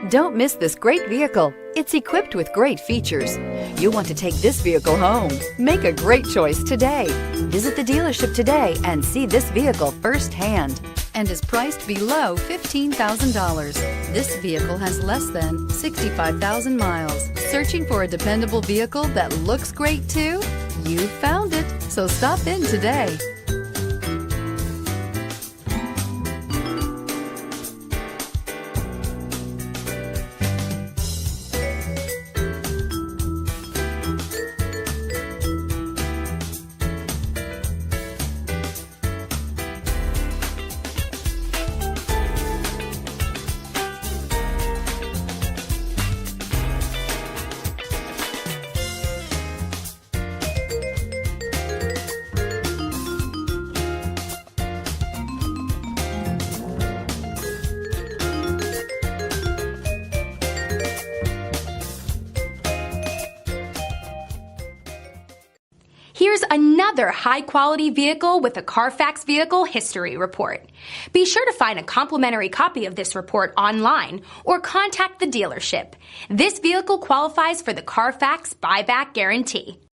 Don't miss this great vehicle. It's equipped with great features. You'll want to take this vehicle home. Make a great choice today. Visit the dealership today and see this vehicle firsthand, and is priced below $15,000. This vehicle has less than 65,000 miles. Searching for a dependable vehicle that looks great too? You found it, so stop in today. Here's another high-quality vehicle with a Carfax Vehicle History Report. Be sure to find a complimentary copy of this report online or contact the dealership. This vehicle qualifies for the Carfax Buyback Guarantee.